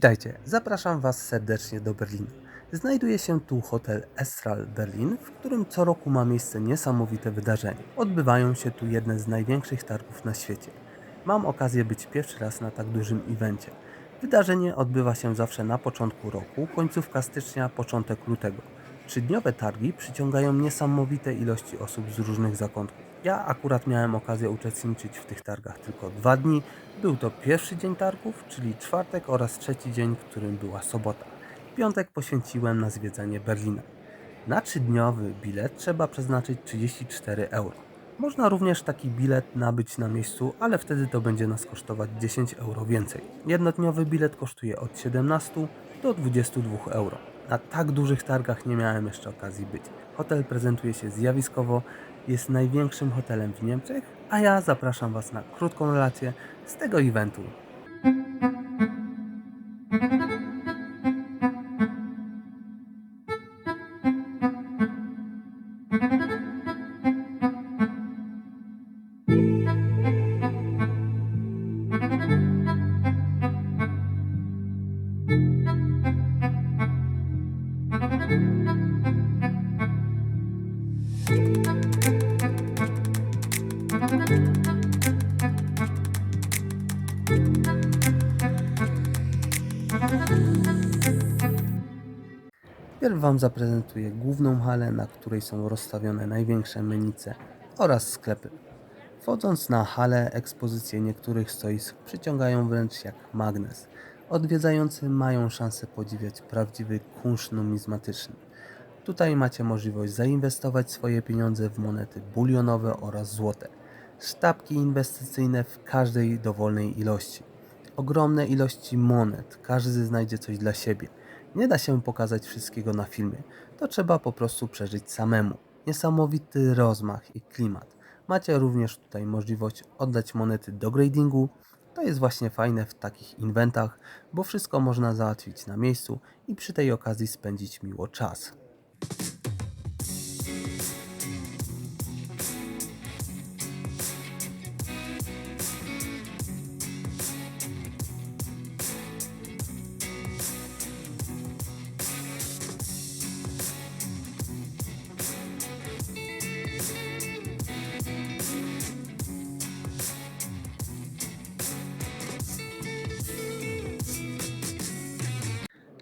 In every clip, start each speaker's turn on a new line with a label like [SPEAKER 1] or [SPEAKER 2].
[SPEAKER 1] Witajcie, zapraszam Was serdecznie do Berlina. Znajduje się tu hotel Estral Berlin, w którym co roku ma miejsce niesamowite wydarzenie. Odbywają się tu jedne z największych targów na świecie. Mam okazję być pierwszy raz na tak dużym evencie. Wydarzenie odbywa się zawsze na początku roku, końcówka stycznia, początek lutego. Trzydniowe targi przyciągają niesamowite ilości osób z różnych zakątków. Ja akurat miałem okazję uczestniczyć w tych targach tylko 2 dni. Był to pierwszy dzień targów, czyli czwartek, oraz trzeci dzień, którym była sobota. Piątek poświęciłem na zwiedzanie Berlina. Na trzydniowy bilet trzeba przeznaczyć 34 euro. Można również taki bilet nabyć na miejscu, ale wtedy to będzie nas kosztować 10 euro więcej. Jednodniowy bilet kosztuje od 17 do 22 euro. Na tak dużych targach nie miałem jeszcze okazji być. Hotel prezentuje się zjawiskowo, jest największym hotelem w Niemczech, a ja zapraszam Was na krótką relację z tego eventu. Pierw Wam zaprezentuję główną halę, na której są rozstawione największe menice oraz sklepy. Wchodząc na halę, ekspozycje niektórych stoisk przyciągają wręcz jak magnes. Odwiedzający mają szansę podziwiać prawdziwy kunszt numizmatyczny. Tutaj macie możliwość zainwestować swoje pieniądze w monety bulionowe oraz złote. Sztabki inwestycyjne w każdej dowolnej ilości. Ogromne ilości monet, każdy znajdzie coś dla siebie. Nie da się pokazać wszystkiego na filmie, to trzeba po prostu przeżyć samemu. Niesamowity rozmach i klimat. Macie również tutaj możliwość oddać monety do gradingu. To jest właśnie fajne w takich inventach, bo wszystko można załatwić na miejscu i przy tej okazji spędzić miło czas.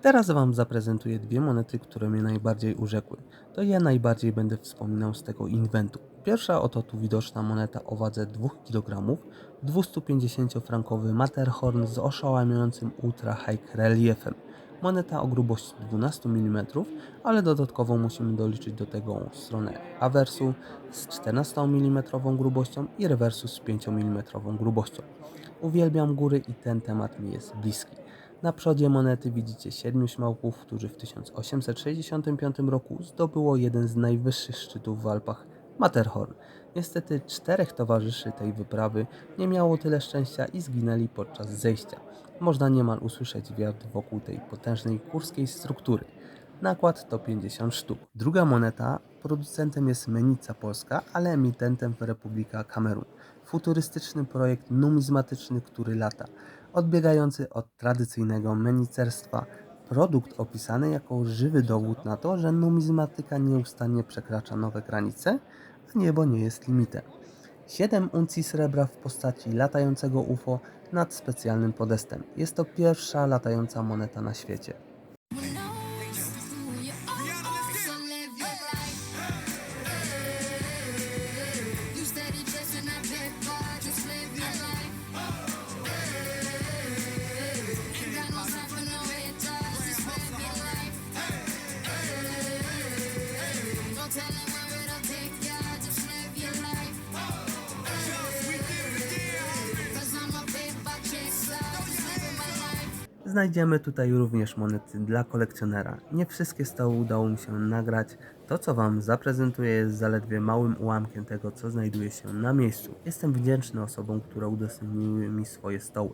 [SPEAKER 1] Teraz Wam zaprezentuję dwie monety, które mnie najbardziej urzekły. To ja najbardziej będę wspominał z tego inwentu. Pierwsza oto tu widoczna moneta o wadze 2 kg, 250-frankowy Matterhorn z oszałamiającym ultra high reliefem. Moneta o grubości 12 mm, ale dodatkowo musimy doliczyć do tego stronę awersu z 14 mm grubością i rewersu z 5 mm grubością. Uwielbiam góry i ten temat mi jest bliski. Na przodzie monety widzicie 7 śmałków, którzy w 1865 roku zdobyło jeden z najwyższych szczytów w Alpach, Matterhorn. Niestety 4 towarzyszy tej wyprawy nie miało tyle szczęścia i zginęli podczas zejścia. Można niemal usłyszeć wiatr wokół tej potężnej górskiej struktury. Nakład to 50 sztuk. Druga moneta, producentem jest Menica Polska, ale emitentem Republika Kamerun. Futurystyczny projekt numizmatyczny, który lata. Odbiegający od tradycyjnego menicerstwa, produkt opisany jako żywy dowód na to, że numizmatyka nieustannie przekracza nowe granice, a niebo nie jest limitem. 7 uncji srebra w postaci latającego UFO nad specjalnym podestem. Jest to pierwsza latająca moneta na świecie. Znajdziemy tutaj również monety dla kolekcjonera. Nie wszystkie z tego udało mi się nagrać. To, co Wam zaprezentuję, jest zaledwie małym ułamkiem tego, co znajduje się na miejscu. Jestem wdzięczny osobom, które udostępniły mi swoje stoły.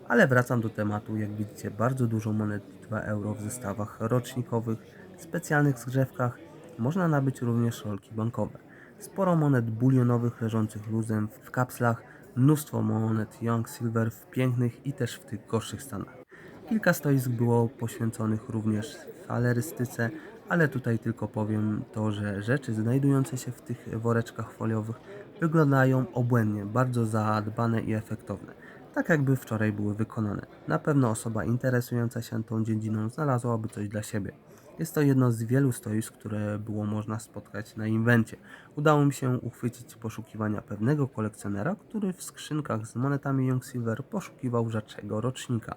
[SPEAKER 1] Ale wracam do tematu. Jak widzicie, bardzo dużo monet 2 euro w zestawach rocznikowych, specjalnych zgrzewkach. Można nabyć również rolki bankowe. Sporo monet bulionowych leżących luzem w kapslach. Mnóstwo monet Young Silver w pięknych i też w tych gorszych stanach. Kilka stoisk było poświęconych również falerystyce, ale tutaj tylko powiem to, że rzeczy znajdujące się w tych woreczkach foliowych wyglądają obłędnie, bardzo zadbane i efektowne, tak jakby wczoraj były wykonane. Na pewno osoba interesująca się tą dziedziną znalazłaby coś dla siebie. Jest to jedno z wielu stoisk, które było można spotkać na inwencie. Udało mi się uchwycić poszukiwania pewnego kolekcjonera, który w skrzynkach z monetami Young Silver poszukiwał rzadszego rocznika.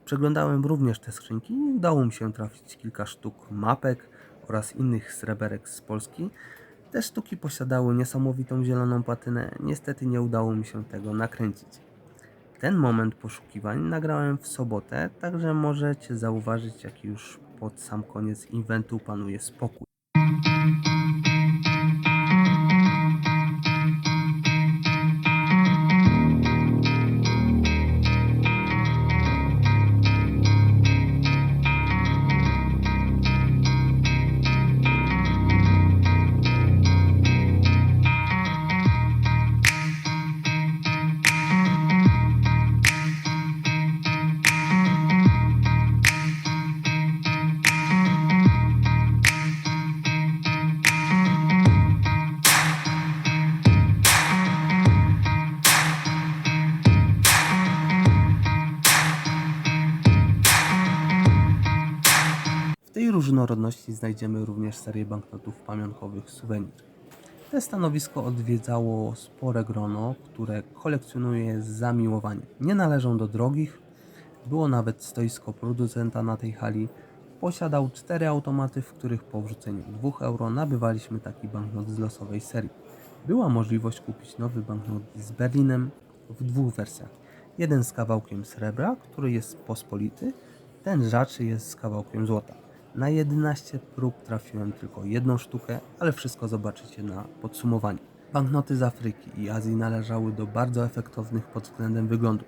[SPEAKER 1] Przeglądałem również te skrzynki i udało mi się trafić kilka sztuk mapek oraz innych sreberek z Polski. Te sztuki posiadały niesamowitą zieloną patynę, niestety nie udało mi się tego nakręcić. Ten moment poszukiwań nagrałem w sobotę, także możecie zauważyć, jak już pod sam koniec inwentu panuje spokój. W tej różnorodności znajdziemy również serię banknotów pamiątkowych Souvenir. Te stanowisko odwiedzało spore grono, które kolekcjonuje z zamiłowaniem. Nie należą do drogich, było nawet stoisko producenta na tej hali. Posiadał 4 automaty, w których po wrzuceniu 2 euro nabywaliśmy taki banknot z losowej serii. Była możliwość kupić nowy banknot z Berlinem w 2 wersjach. Jeden z kawałkiem srebra, który jest pospolity, ten rzadszy jest z kawałkiem złota. Na 11 prób trafiłem tylko jedną sztukę, ale wszystko zobaczycie na podsumowaniu. Banknoty z Afryki i Azji należały do bardzo efektownych pod względem wyglądu,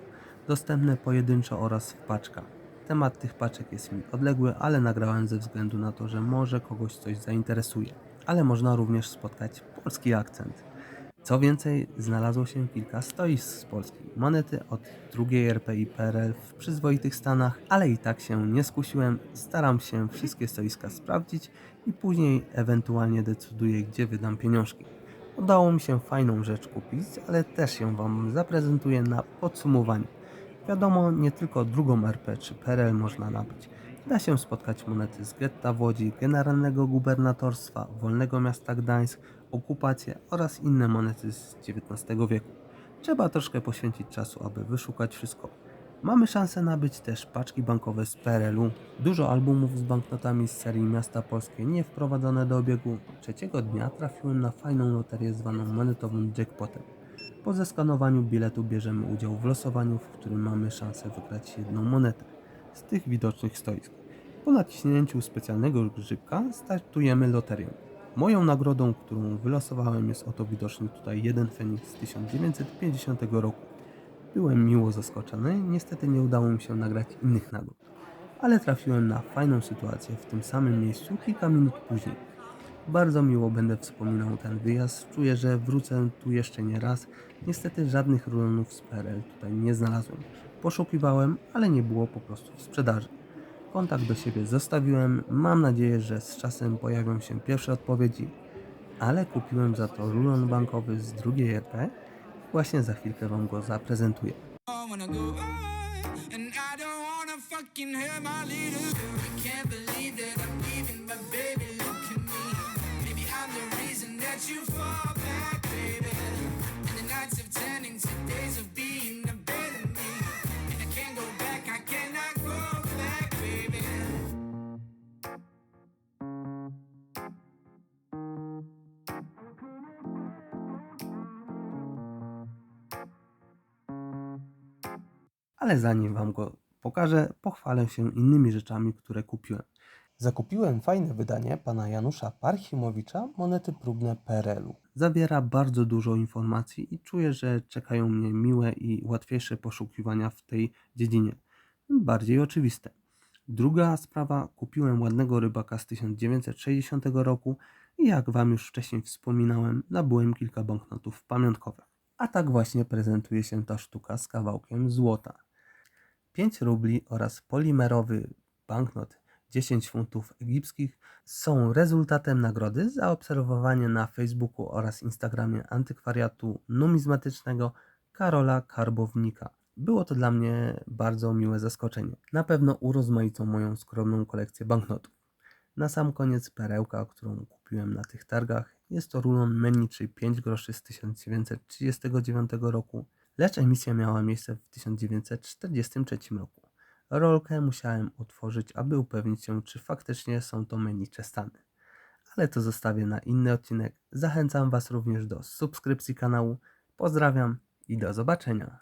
[SPEAKER 1] dostępne pojedynczo oraz w paczkach. Temat tych paczek jest mi odległy, ale nagrałem ze względu na to, że może kogoś coś zainteresuje. Ale można również spotkać polski akcent. Co więcej, znalazło się kilka stoisk z Polski. Monety od drugiej RP i PRL w przyzwoitych stanach, ale i tak się nie skusiłem. Staram się wszystkie stoiska sprawdzić i później ewentualnie decyduję, gdzie wydam pieniążki. Udało mi się fajną rzecz kupić, ale też ją Wam zaprezentuję na podsumowaniu. Wiadomo, nie tylko drugą RP czy PRL można nabyć. Da się spotkać monety z getta w Łodzi, Generalnego Gubernatorstwa, Wolnego Miasta Gdańsk, okupację oraz inne monety z XIX wieku. Trzeba troszkę poświęcić czasu, aby wyszukać wszystko. Mamy szansę nabyć też paczki bankowe z PRL-u, dużo albumów z banknotami z serii Miasta Polskie nie wprowadzone do obiegu. Trzeciego dnia trafiłem na fajną loterię zwaną monetowym jackpotem. Po zeskanowaniu biletu bierzemy udział w losowaniu, w którym mamy szansę wygrać jedną monetę z tych widocznych stoisk. Po naciśnięciu specjalnego grzybka startujemy loterię. Moją nagrodą, którą wylosowałem, jest oto widoczny tutaj jeden Feniks z 1950 roku. Byłem miło zaskoczony, niestety nie udało mi się nagrać innych nagród, ale trafiłem na fajną sytuację w tym samym miejscu kilka minut później. Bardzo miło będę wspominał ten wyjazd, czuję, że wrócę tu jeszcze nie raz. Niestety żadnych rulonów z PRL tutaj nie znalazłem. Poszukiwałem, ale nie było po prostu w sprzedaży. Kontakt do siebie zostawiłem, mam nadzieję, że z czasem pojawią się pierwsze odpowiedzi, ale kupiłem za to rulon bankowy z drugiej RP. Właśnie za chwilkę Wam go zaprezentuję.
[SPEAKER 2] wanna go on, and I don't wanna fucking hear my leader. I can't believe that I'm leaving, but baby, look at me. Maybe I'm the reason that you fall back, baby. And the nights have turned into days of being a better me. And I can't go back, I cannot go back, baby.
[SPEAKER 1] Ale zanim Wam go pokażę, pochwalę się innymi rzeczami, które kupiłem. Zakupiłem fajne wydanie pana Janusza Parchimowicza monety próbne PRL-u. Zawiera bardzo dużo informacji i czuję, że czekają mnie miłe i łatwiejsze poszukiwania w tej dziedzinie. Bardziej oczywiste. Druga sprawa, kupiłem ładnego rybaka z 1960 roku i jak Wam już wcześniej wspominałem, nabyłem kilka banknotów pamiątkowych. A tak właśnie prezentuje się ta sztuka z kawałkiem złota. 5 rubli oraz polimerowy banknot 10 funtów egipskich są rezultatem nagrody za obserwowanie na Facebooku oraz Instagramie antykwariatu numizmatycznego Karola Karbownika. Było to dla mnie bardzo miłe zaskoczenie. Na pewno urozmaicą moją skromną kolekcję banknotów. Na sam koniec perełka, którą kupiłem na tych targach. Jest to rulon menniczy 5 groszy z 1939 roku, lecz emisja miała miejsce w 1943 roku. Rolkę musiałem otworzyć, aby upewnić się, czy faktycznie są to mennicze stany. Ale to zostawię na inny odcinek. Zachęcam Was również do subskrypcji kanału. Pozdrawiam i do zobaczenia.